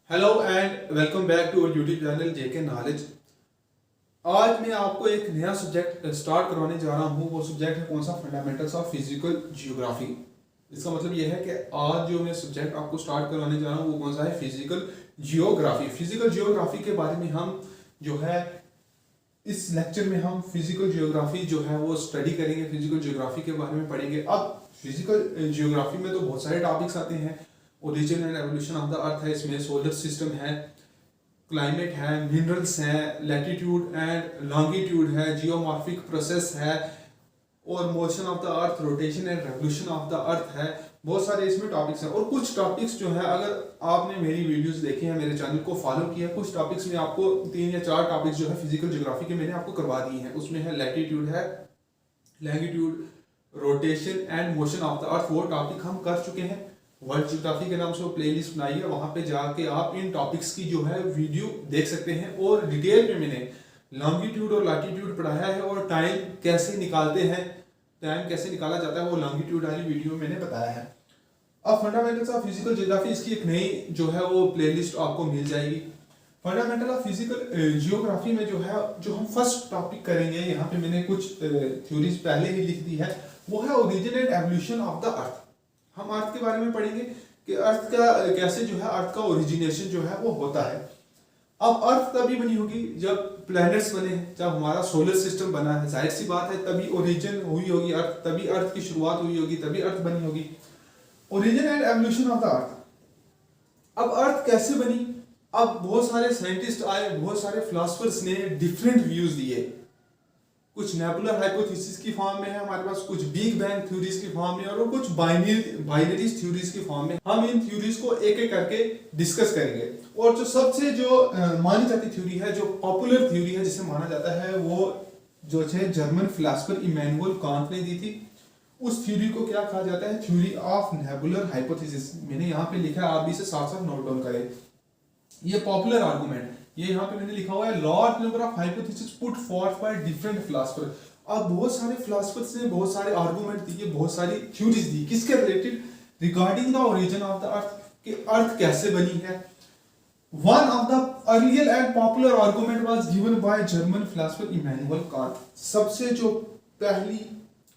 Hello and welcome back to our YouTube channel JK knowledge. आज मैं आपको एक नया सब्जेक्ट स्टार्ट करवाने जा रहा हूँ। वो सब्जेक्ट है कौन सा? Fundamentals of physical geography. इसका मतलब ये है कि आज जो मैं सब्जेक्ट आपको स्टार्ट करवाने जा रहा हूँ वो कौन सा है? Physical geography. फिजिकल जियोग्राफी के बारे में हम जो है इस लेक्चर में हम फिजिकल जियोग्राफी जो है वो स्टडी करेंगे, फिजिकल जियोग्राफी के बारे में पढ़ेंगे। अब फिजिकल जियोग्राफी में तो बहुत सारे टॉपिक्स आते हैं। Origin and evolution of the earth है, इसमें सोलर सिस्टम है, क्लाइमेट है, मिनरल्स हैं, लैटिट्यूड एंड लॉन्गिट्यूड है, जियोमॉर्फिक प्रोसेस है, और motion of the earth, rotation and revolution of the earth है। बहुत सारे इसमें टॉपिक्स हैं। और कुछ टॉपिक्स जो है, अगर आपने मेरी वीडियोस देखी हैं, मेरे चैनल को फॉलो किया, कुछ टॉपिक्स में आपको 3 या 4 टॉपिक्स जो है फिजिकल ज्योग्राफी के मैंने आपको करवा दिए हैं। उसमें है लैटिट्यूड है, longitude, rotation and motion of the earth. वो टॉपिक हम कर चुके हैं। वर्ल्ड ज्योग्राफी के नाम से वो प्लेलिस्ट बनाई है, वहां पे जाके आप इन टॉपिक्स की जो है वीडियो देख सकते हैं। और डिटेल में मैंने लॉन्गिट्यूड और लैटिट्यूड पढ़ाया है, और टाइम कैसे निकालते हैं, टाइम कैसे निकाला जाता है, वो लॉन्गिट्यूड वाली वीडियो में मैंने बताया है। अब फंडामेंटल्स ऑफ फिजिकल जियोग्राफी, इसकी एक नई जो है वो प्लेलिस्ट आपको मिल जाएगी। फंडामेंटल ऑफ फिजिकल जियोग्राफी में जो है, जो हम फर्स्ट टॉपिक करेंगे, यहाँ पे मैंने कुछ थ्योरीज पहले ही लिख दी है, वो है origin and evolution of the earth. हम अर्थ के बारे में पढ़ेंगे कि अर्थ का कैसे जो है अर्थ का ओरिजिनेशन जो है वो होता है। अब अर्थ तभी बनी होगी जब प्लैनेट्स बने हैं, जब हमारा सोलर सिस्टम बना है। जाहिर सी बात है, तभी ओरिजिन हुई होगी अर्थ, तभी अर्थ की शुरुआत हुई होगी, तभी अर्थ बनी होगी। Origin and evolution of the earth. अब अर्थ कैसे बनी? अब बहुत सारे साइंटिस्ट आए, बहुत सारे फिलोसफर्स ने डिफरेंट व्यूज दिए। कुछ नेबुलर हाइपोथेसिस की फॉर्म में है हमारे पास, कुछ बिग बैंग थ्योरीज की फॉर्म में, और कुछ बाइनरी थ्योरीज की फॉर्म में। हम इन थ्योरीज को एक एक करके डिस्कस करेंगे। और जो सबसे जो मानी जाती थ्योरी है, जो पॉपुलर थ्योरी है, जिसे माना जाता है, वो जो है जर्मन फिलोसफर इमैनुअल कांट ने दी थी। उस थ्योरी को क्या कहा जाता है? Theory of nebular hypothesis. मैंने यहाँ पे लिखा है, आप भी इसे साथ साथ नोट डाउन करें। ये पॉपुलर आर्गुमेंट, ये यहाँ पे मैंने लिखा हुआ है, large number of hypothesis put forth by different philosopher. अब बहुत सारे फिलोसफर्स ने बहुत सारे आर्गुमेंट दिए, बहुत सारी थ्योरीज दी, किसके related? Regarding the origin of the earth, कि अर्थ कैसे बनी है। One of the earlier and popular argument was given by German philosopher Immanuel Kant. सबसे जो पहली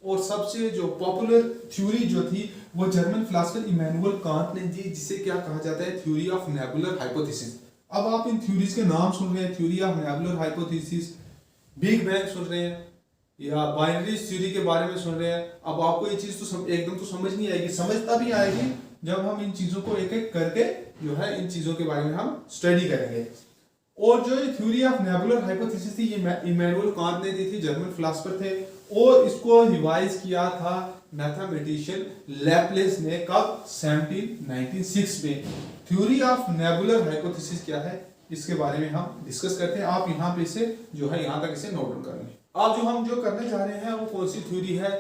और सबसे जो पॉपुलर थ्योरी जो थी, वो जर्मन फिलोसफर इमैनुअल कांट ने दी, जिसे क्या कहा जाता है? Theory of nebular hypothesis. अब आप इन थ्योरीज के नाम सुन रहे हैं, theory of nebular hypothesis, big bang सुन रहे हैं, या बाइनरी थ्योरी के बारे में सुन रहे हैं। अब आपको ये चीज तो एकदम तो समझ नहीं आएगी, समझ तभी आएगी जब हम इन चीजों को एक एक करके जो है इन चीजों के बारे में हम स्टडी करेंगे। और जो ये थ्योरी ऑफ नेबुलर हाइपोथेसिस थी, ये इमैनुअल कांट ने दी थी, जर्मन फिलोसफर थे, और इसको रिवाइज किया था मैथमेटिशियन लैपलेस ने। कब? 1796 में। थ्योरी ऑफ नेबुलर हाइपोथेसिस क्या है, इसके बारे में हम डिस्कस करते हैं। आप यहाँ पे इसे जो है यहाँ तक इसे नोट डाउन कर लें। आप जो हम जो करने जा रहे हैं वो कौन सी थ्योरी है,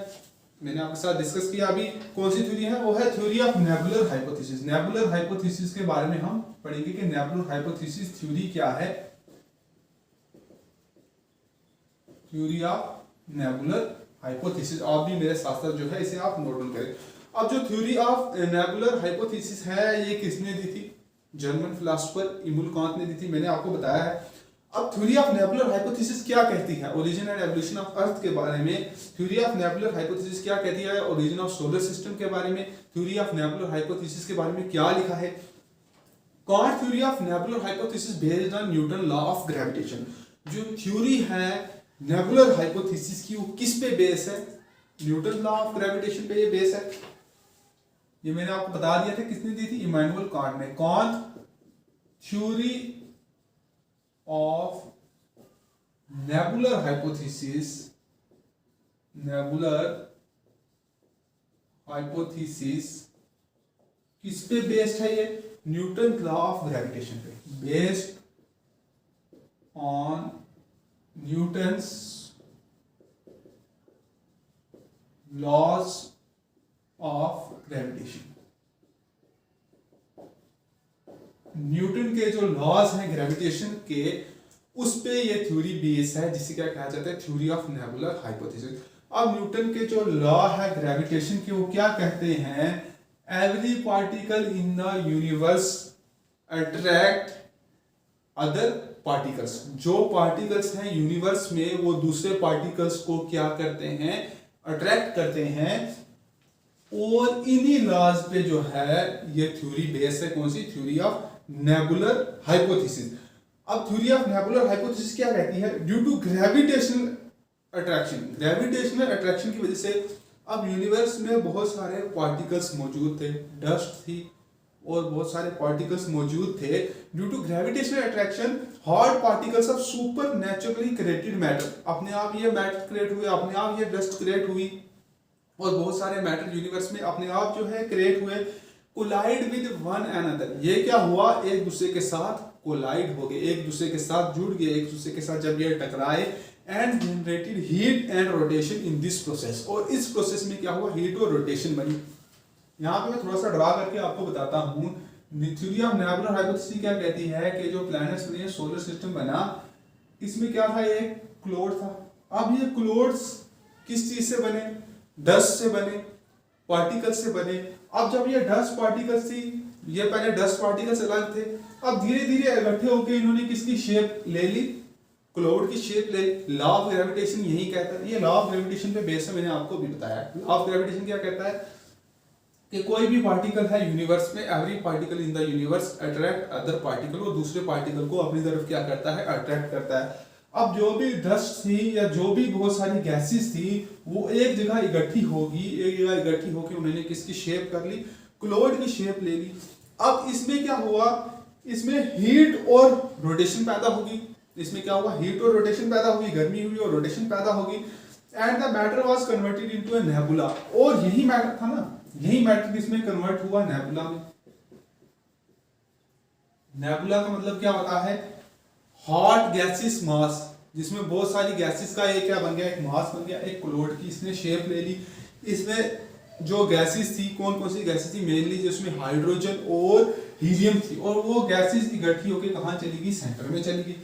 मैंने आपके साथ डिस्कस किया अभी। कौन सी थ्योरी है? वो है theory of nebular hypothesis. Nebular hypothesis के बारे में हम पढ़ेंगे कि नेबुलर हाइपोथेसिस थ्योरी क्या है। थ्योरी ऑफ नेबुलर हाइपोथेसिस, आप भी मेरे साथ साथ जो है इसे आप नोट डाउन करें। अब जो थ्योरी ऑफ नेबुलर हाइपोथेसिस है, ये किसने दी थी? जर्मन फिलोसफर इमैनुअल कांट ने दी थी, मैंने आपको बताया है। अब थ्योरी ऑफ नेबुलर हाइपोथेसिस क्या कहती है? Origin and evolution of earth के बारे में थ्योरी ऑफ नेबुलर हाइपोथेसिस क्या कहती है? ओरिजिन ऑफ सोलर सिस्टम के बारे में थ्योरी ऑफ नेबुलर हाइपोथेसिस के बारे में क्या लिखा है? Can't theory of nebular hypothesis based on Newton law of gravitation. जो थ्योरी है नेबुलर हाइपोथेसिस की, वो किस पे बेस है? न्यूटन लॉ ऑफ ग्रेविटेशन पे ये बेस है। ये मैंने आपको बता दिया था, किसने दी थी? इमैनुअल कांट ने। Kant theory of nebular hypothesis, nebular hypothesis किस पे बेस्ड है? ये न्यूटन लॉ ऑफ ग्रेविटेशन पे, based on Newton's laws of gravitation. Newton के जो लॉज हैं ग्रेविटेशन के, उस पे ये थ्योरी बेस है, जिसे क्या कहा जाता है? Theory of nebular hypothesis. अब न्यूटन के जो लॉ है ग्रेविटेशन के, वो क्या कहते हैं? Every particle in the universe, attract other particles. जो पार्टिकल्स हैं यूनिवर्स में वो दूसरे पार्टिकल्स को क्या करते हैं, अट्रैक्ट करते हैं। और इन्हीं लॉज पे जो है ये थ्योरी बेस है, कौन सी, थ्योरी ऑफ नेबुलर हाइपोथेसिस। अब थ्योरी ऑफ नेबुलर हाइपोथेसिस क्या कहती है, due to gravitational attraction, gravitational attraction की वजह से अब यूनिवर्स में बहुत सारे पार्टिकल्स मौजूद थे, डस्ट थी और बहुत सारे पार्टिकल्स मौजूद थे। Due to gravitational attraction hard particles of supernaturally created matter, अपने आप ये मैटर क्रिएट हुए, अपने आप ये डस्ट क्रिएट हुई और बहुत सारे मैटर यूनिवर्स में अपने आप जो है क्रिएट हुए। कोलाइड विद वन अनदर, ये क्या हुआ, एक दूसरे के साथ कोलाइड हो गए, एक दूसरे के साथ जुड़ गए, एक दूसरे के साथ जब ये टकराए and generated heat and rotation in this process. और इस प्रोसेस में क्या हुआ, हीट और रोटेशन बनी। यहाँ पे मैं थोड़ा सा ड्रा करके आपको बताता हूँ। थ्योरी ऑफ नेबुलर हाइपोथेसिस क्या कहती है कि जो प्लैनेट्स बने, सोलर सिस्टम बना, इसमें क्या था, एक क्लाउड था। अब ये क्लाउड्स किस चीज से बने, डस्ट से बने, पार्टिकल्स से बने। अब जब ये डस्ट पार्टिकल्स थी, ये पहले डस्ट पार्टिकल्स अलग थे, अब धीरे धीरे इकट्ठे होकर इन्होंने किसकी शेप ले ली, क्लाउड की शेप ले। लॉ ऑफ ग्रेविटेशन यही कहता है, ये लॉ ऑफ ग्रेविटेशन पे बेस है, मैंने आपको भी बताया। लॉ ऑफ ग्रेविटेशन क्या कहता है कि कोई भी पार्टिकल है यूनिवर्स में, every particle in the universe attract other particle, वो दूसरे पार्टिकल को अपनी तरफ क्या करता है, अट्रैक्ट करता है। अब जो भी डस्ट थी या जो भी बहुत सारी गैसेस थी वो एक जगह इकट्ठी होगी, एक जगह इकट्ठी होकर उन्होंने किसकी शेप कर ली, क्लाउड की शेप ले ली। अब इसमें क्या हुआ, इसमें हीट और रोटेशन पैदा होगी। इसमें क्या हुआ, हीट और रोटेशन पैदा होगी, गर्मी हुई और रोटेशन पैदा होगी। And the matter was converted into a nebula, और यही मैटर था ना, यही मैटर इसमें कन्वर्ट हुआ नेबुला में। नेबुला का मतलब क्या होता है, हॉट गैसेस मास, जिसमें बहुत सारी गैसेस का एक क्या बन गया, एक मास बन गया, एक क्लाउड की इसने शेप ले ली। इसमें जो गैसेस थी, कौन कौन सी गैसेस थी, मेनली जिसमें हाइड्रोजन और हीलियम थी, और वो गैसेस इकट्ठी होकर कहाँ चली गई, सेंटर में चली गई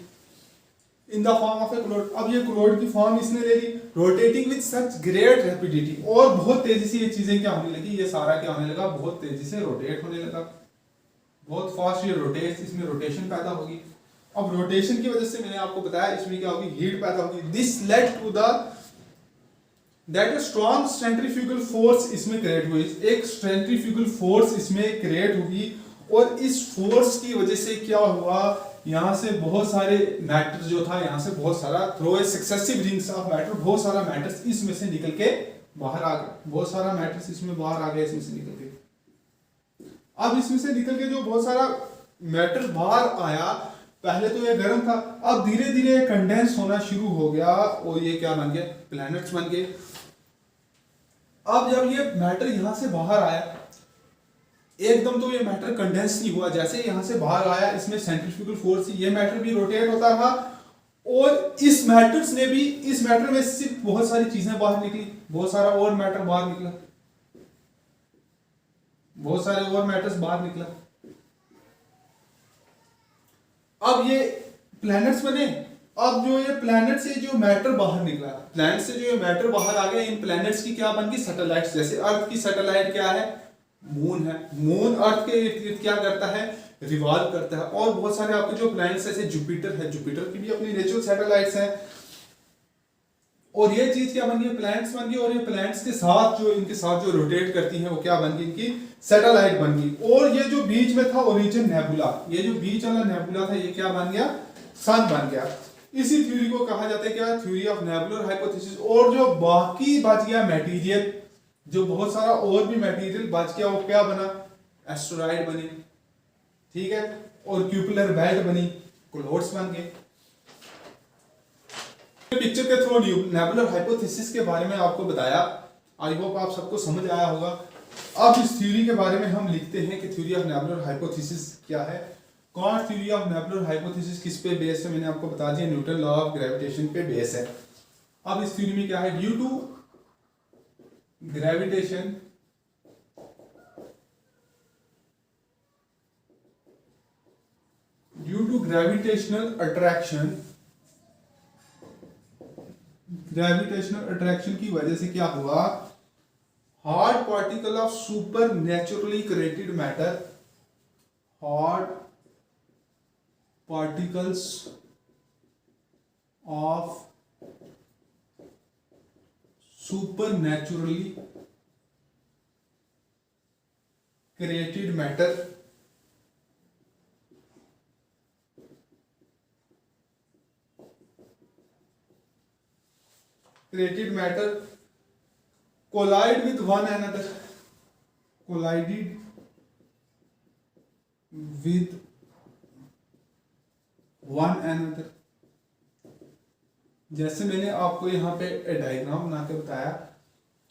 in the form of a cloud. अब ये क्लाउड की फॉर्म इसने ले ली, rotating with such great rapidity, और बहुत तेजी से ये चीजें क्या होने लगी, ये सारा क्या होने लगा, बहुत तेजी से रोटेट होने लगा, बहुत फास्ट ये रोटेट, इसमें रोटेशन पैदा होगी। अब रोटेशन की वजह से मैंने आपको बताया इसमें क्या होगी, हीट पैदा होगी। This led to the that strong centrifugal force इसमें क्रिएट हुई, एक सेंट्रीफ्यूगल फोर्स इसमें क्रिएट हुई, और इस फोर्स की वजह से क्या हुआ, यहाँ से बहुत सारे मैटर जो था, यहाँ से बहुत सारा through a successive rings of matter, बहुत सारा मैटर्स इसमें से निकल के बाहर आ गए, बहुत सारा मैटर्स इसमें बाहर आ गया, इसमें से निकल के। अब इसमें से निकल के जो बहुत सारा मैटर बाहर आया, पहले तो ये गर्म था, अब धीरे धीरे कंडेंस होना शुरू हो गया और ये क्या बन गया, प्लैनेट्स बन गए। अब जब ये मैटर यहां से बाहर आया, एकदम तो ये मैटर कंडेंस नहीं हुआ, जैसे यहां से बाहर आया, इसमें सेंट्रीफ्यूगल फोर्स, ये मैटर भी रोटेट होता रहा, और इस मैटर्स ने भी, इस मैटर में सिर्फ बहुत सारी चीजें बाहर निकली, बहुत सारा और मैटर बाहर निकला, बहुत सारे और मैटर्स बाहर निकला। अब ये प्लैनेट्स बने। अब जो ये प्लैनेट से जो मैटर बाहर निकला, प्लैनेट से जो ये मैटर बाहर आ गया, इन प्लैनेट्स की क्या बन गई, सैटेलाइट्स। जैसे अर्थ की सैटेलाइट क्या है, मून है, मून अर्थ के इर्द गिर्द क्या करता है, रिवॉल्व करता है। और बहुत सारे आपके जो प्लैनेट्स जैसे जुपिटर है, जुपिटर की भी अपनी नेचुरल सैटेलाइट्स हैं। और ये चीज क्या बन गई, प्लैनेट्स बन गई, और ये प्लैनेट्स के साथ जो इनके साथ जो रोटेट करती हैं वो क्या बन गई, इनकी सैटेलाइट बन गई। और ये जो बीच में था ओरिजिन नेबुला, ये जो बीच वाला नेबुला था, ये क्या बन गया, सन बन गया। इसी थ्योरी को कहा जाता है क्या, थ्योरी ऑफ नेबुलर हाइपोथेसिस। और जो बाकी बच गया मटेरियल, जो बहुत सारा और भी मटेरियल बच गया, वो क्या बना, एस्टेरॉइड बने, ठीक है, और क्यूपुलर बेल्ट बनी, क्लाउड्स बन गए। पिक्चर के थ्रू नेबुलर हाइपोथेसिस के बारे में आपको बताया, आई होप आप सबको समझ आया होगा। अब इस थ्योरी के बारे में हम लिखते हैं कि थ्योरी ऑफ नेबुलर हाइपोथेसिस क्या है। कौन थ्योरी ऑफ नेबुलर हाइपोथेसिस किस पे बेस है, मैंने आपको बता दिया, न्यूटन लॉ ऑफ ग्रेविटेशन पे बेस है। अब इस थ्योरी में क्या है, due to gravitation due to gravitational attraction, gravitational attraction की वजह से क्या हुआ, hard particle of supernaturally created matter, hard particles of supernaturally created matter collide with one another, collided with one another। जैसे मैंने आपको यहाँ पे डायग्राम बना के बताया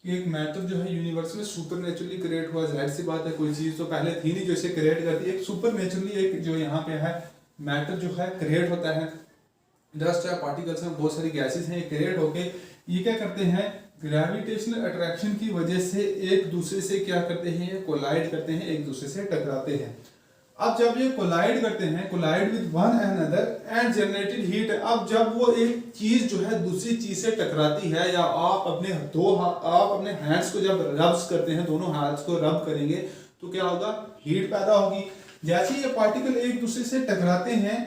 कि एक मैटर जो है यूनिवर्स में सुपर नेचुरली क्रिएट हुआ। जाहिर सी बात है, कोई चीज तो पहले थी नहीं जो इसे क्रिएट करती है। एक सुपर नेचुरली एक जो यहाँ पे है मैटर जो है क्रिएट होता है। डस्ट है, पार्टिकल्स हैं, बहुत सारी गैसेस हैं, क्रिएट होके ये क्या करते हैं, ग्रेविटेशनल अट्रैक्शन की वजह से एक दूसरे से क्या करते हैं, कोलाइड करते हैं, एक दूसरे से टकराते हैं। अब जब ये कोलाइड करते हैं, collide with one another and generated heat, अब जब वो एक चीज जो है दूसरी चीज से टकराती है, या आप अपने हैंड्स को जब रब्स करते हैं, दोनों हाथ्स को रब करेंगे तो क्या होगा, हीट पैदा होगी। जैसे ये पार्टिकल एक दूसरे से टकराते हैं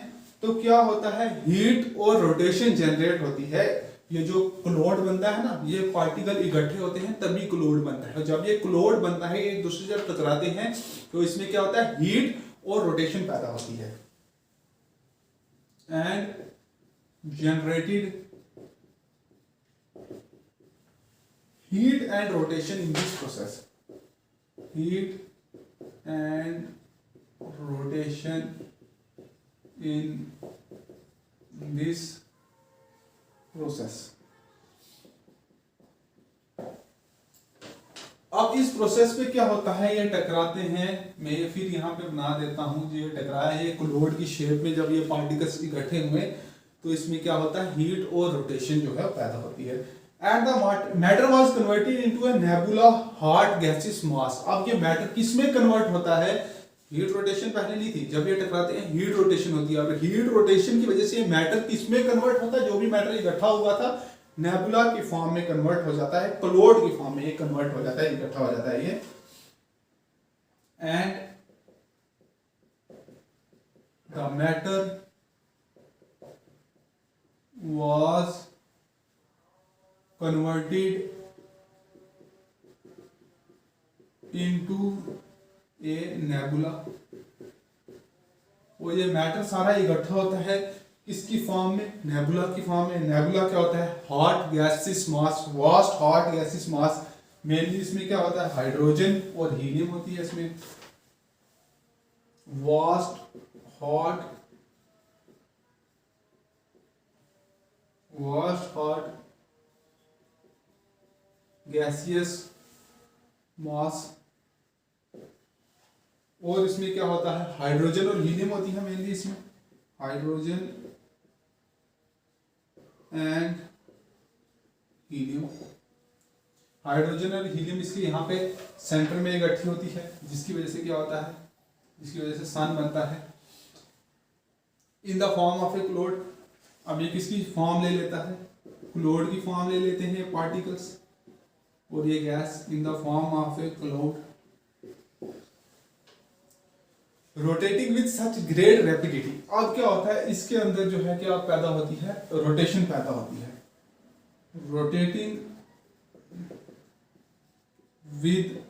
तो क्या होता है, हीट और रोटेशन जनरेट होती है। ये जो क्लोड बनता है ना, ये पार्टिकल इकट्ठे होते हैं तभी क्लोड बनता है। जब ये क्लोड बनता है, एक दूसरे से जब टकराते हैं तो इसमें क्या होता है, हीट और रोटेशन पैदा होती है। And generated heat and rotation in this process, heat and rotation in this process। अब इस प्रोसेस पे क्या होता है, ये टकराते हैं। मैं ये फिर यहाँ पे बना देता हूँ, जो ये टकराया है क्लोड की शेप में, जब ये पार्टिकल्स इकट्ठे हुए तो इसमें क्या होता है, हीट और रोटेशन जो है पैदा होती है। And the matter was converted into a nebula hot gases mass. अब ये मैटर किसमें कन्वर्ट होता है, हीट रोटेशन पहले नहीं थी, जब ये टकराते हैं हीट रोटेशन होती है। अब हीट रोटेशन की वजह से ये मैटर किसमें कन्वर्ट होता है, जो भी मैटर इकट्ठा हुआ था नेबुला की फॉर्म में कन्वर्ट हो जाता है, क्लोड की फॉर्म में ये कन्वर्ट हो जाता है, इकट्ठा हो जाता है ये। And the matter was converted into a nebula। वो ये मैटर सारा इकट्ठा होता है किसकी फॉर्म में, नेबुला की फॉर्म में। नेबुला क्या होता है, हॉट गैसेस मास, वास्ट हॉट गैसेस मास। मेनली इसमें क्या होता है, हाइड्रोजन और हीलियम होती है इसमें। वास्ट हॉट गैसियस मास। और इसमें क्या होता है, हाइड्रोजन और हीलियम होती है मेनली इसमें, हाइड्रोजन एंड हीलियम। हाइड्रोजन और हीलियम इसकी यहाँ पे सेंटर में इकट्ठी होती है, जिसकी वजह से क्या होता है, जिसकी वजह से सन बनता है इन द फॉर्म ऑफ ए क्लोड। अब ये किसकी फॉर्म ले लेता है, क्लोड की फॉर्म ले लेते हैं पार्टिकल्स, और ये gas in the form of a cloud rotating with such great rapidity. अब क्या होता है, इसके अंदर जो है क्या पैदा होती है, रोटेशन पैदा होती है, rotating with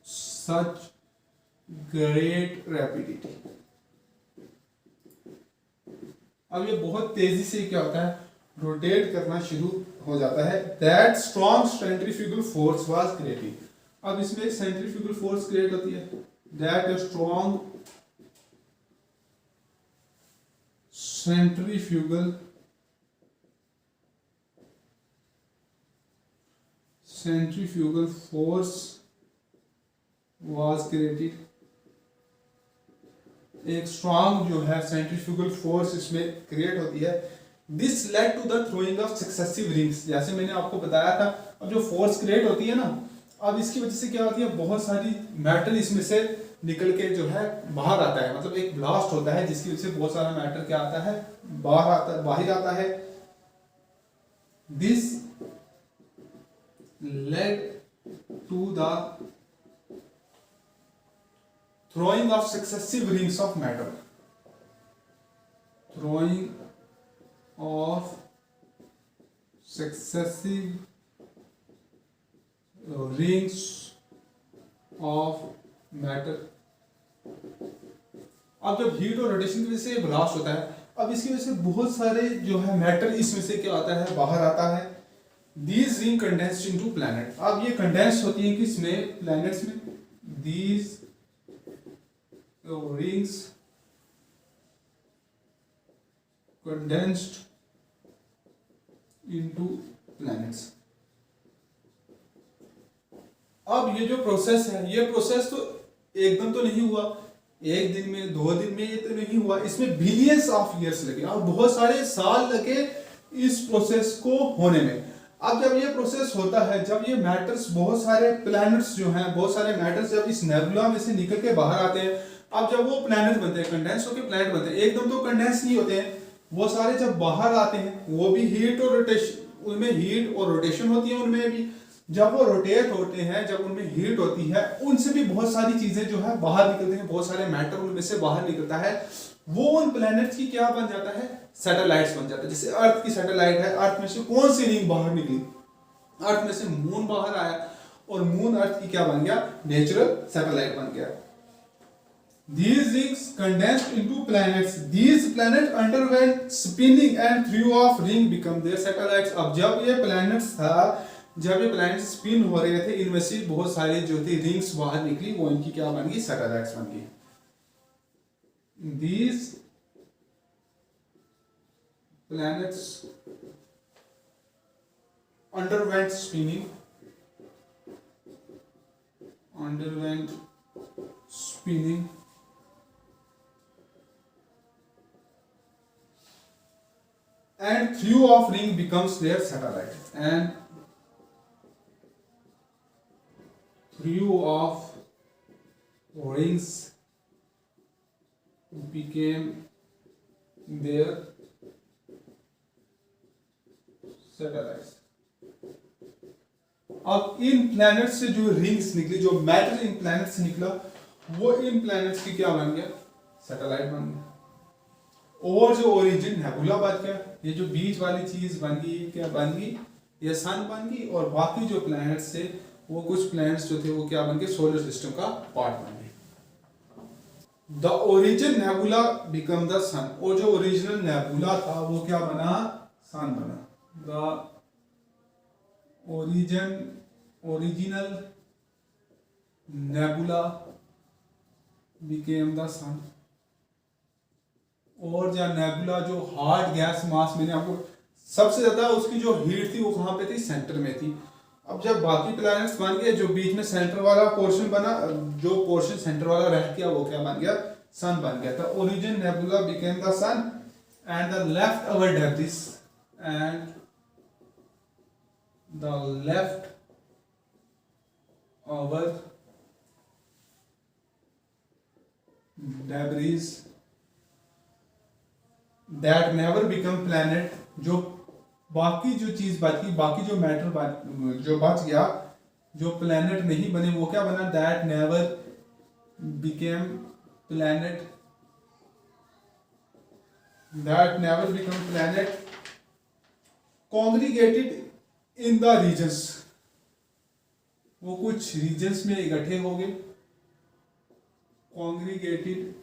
such great rapidity. अब ये बहुत तेजी से क्या होता है, रोटेट करना शुरू हो जाता है। That strong centrifugal force was created. अब इसमें सेंट्रीफ्यूगल फोर्स क्रिएट होती है, that a strong centrifugal force was created। एक स्ट्रॉन्ग जो है सेंट्रीफ्यूगल फोर्स इसमें क्रिएट होती है। This led to the throwing of successive rings. जैसे मैंने आपको बताया था, अब जो फोर्स क्रिएट होती है ना, अब इसकी वजह से क्या होती है, बहुत सारी मैटर इसमें से निकल के जो है बाहर आता है, मतलब एक ब्लास्ट होता है जिसकी वजह से बहुत सारा मैटर क्या आता है, बाहर आता है। This led to the throwing of successive rings of matter। drawing of successive rings of matter। अब जब हीट और रोटेशन की वजह से ब्लास्ट होता है, अब इसकी वजह से बहुत सारे जो है मैटर इसमें से क्या आता है, बाहर आता है। These ring condensed into planet. अब ये कंडेंस होती है किसमें, प्लैनेट्स में। These rings condensed into planets. अब ये जो प्रोसेस है, ये प्रोसेस तो एकदम तो नहीं हुआ, एक दिन में 2 दिन में ये तो नहीं हुआ, इसमें बिलियंस ऑफ ईयर्स लगे और बहुत सारे साल लगे इस प्रोसेस को होने में। अब जब ये प्रोसेस होता है, जब ये मैटर्स, बहुत सारे प्लैनेट्स जो हैं, बहुत सारे मैटर्स जब इस नेबुला में से निकल के बाहर आते हैं, अब जब वो प्लैनेट बनते हैं, कंडेंस होकर प्लैनेट बनते हैं, एकदम तो कंडेंस नहीं होते हैं, वो सारे जब बाहर आते हैं, वो भी हीट और रोटेशन, उनमें हीट और रोटेशन होती है, उनमें भी जब वो रोटेट होते हैं, जब उनमें हीट होती है, उनसे भी बहुत सारी चीजें जो है बाहर निकलते हैं, बहुत सारे मैटर उनमें से बाहर निकलता है। वो उन प्लैनेट्स की क्या बन जाता है, सैटेलाइट्स बन जाता है। जैसे अर्थ की सैटेलाइट है, अर्थ में से कौन सी रिंग बाहर निकली, अर्थ में से मून बाहर आया और मून अर्थ की क्या बन गया, नेचुरल सैटेलाइट बन गया। These rings condensed into planets. These planets underwent spinning and threw off ring become their satellites. अब जब ये planets था, जब ये planets spin हो रहे थे, इनमें से बहुत सारे जो थे rings बाहर निकली, वो इनकी क्या बन गई, satellites बन गई। These planets underwent spinning, and threw off ring becomes their satellite, and threw off rings became their satellites। अब इन प्लैनेट से जो रिंग्स निकली, जो मैटर इन प्लैनेट से निकला, वो इन प्लैनेट्स की क्या बन गया, सैटेलाइट बन गया। और जो ओरिजिन नेबुला बच गया, ये जो बीच वाली चीज बन गई, क्या बन गई, ये सन बन गई, और बाकी जो प्लैनेट्स थे, वो कुछ प्लैनेट्स जो थे वो क्या बन गए, सोलर सिस्टम का पार्ट बन गए। The origin nebula become the sun. और जो ओरिजिनल नेबुला था वो क्या बना, सन बना। The original nebula became the sun. और जो नेबुला, जो हार्ड गैस मास, मैंने आपको सबसे ज्यादा उसकी जो हीट थी वो कहां पे थी, सेंटर में थी। अब जब बाकी प्लैनेट्स बन गए, जो बीच में सेंटर वाला पोर्शन बना, जो पोर्शन सेंटर वाला रह गया, वो क्या बन गया, सन बन गया था। Origin nebula became the sun and the left over debris, and the left over debris that never become planet। जो बाकी जो चीज बची, बाकी जो मैटर जो बच गया, जो प्लैनेट नहीं बने, वो क्या बना, that never became planet, that never become planet congregated in the regions. वो कुछ रीजन्स में इकट्ठे हो गए, congregated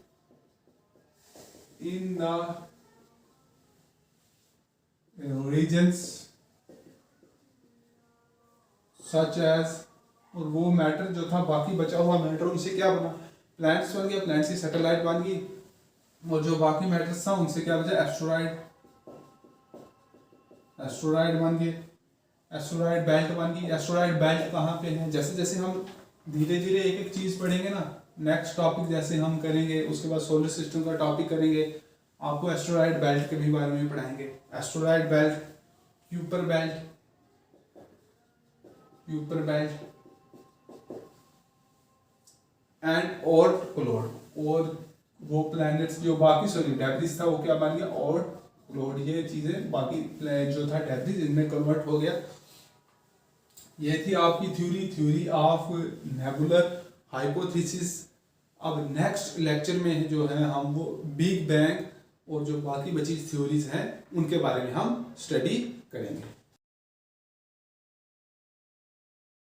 in the regions such as. और वो मैटर जो था, बाकी बचा हुआ मैटर, उनसे क्या बना, प्लैनेट्स बन गया, प्लैनेट्स की सैटेलाइट बन गई, और जो बाकी मैटर्स था उनसे क्या बचा, एस्टेरॉइड बन गए, एस्टेरॉइड बेल्ट बन गई। एस्टेरॉइड बेल्ट कहाँ पे है, जैसे जैसे हम धीरे धीरे एक एक चीज पढ़ेंगे ना, नेक्स्ट टॉपिक जैसे हम करेंगे, उसके बाद सोलर सिस्टम का टॉपिक करेंगे, आपको एस्टेरॉइड बेल्ट के भी बारे में पढ़ाएंगे। Asteroid belt, Kuiper belt and Oort cloud. और वो प्लैनेट्स जो बाकी, सॉरी डेब्रिस था, वो क्या बन गया, ओर्ट क्लोड। ये चीजें बाकी जो था डेब्रिस, इनमें कन्वर्ट हो गया। ये थी आपकी थ्योरी ऑफ नेबुलर हाइपोथेसिस। अब नेक्स्ट लेक्चर में जो है हम वो बिग बैंग और जो बाकी बची थ्योरीज हैं उनके बारे में हम स्टडी करेंगे।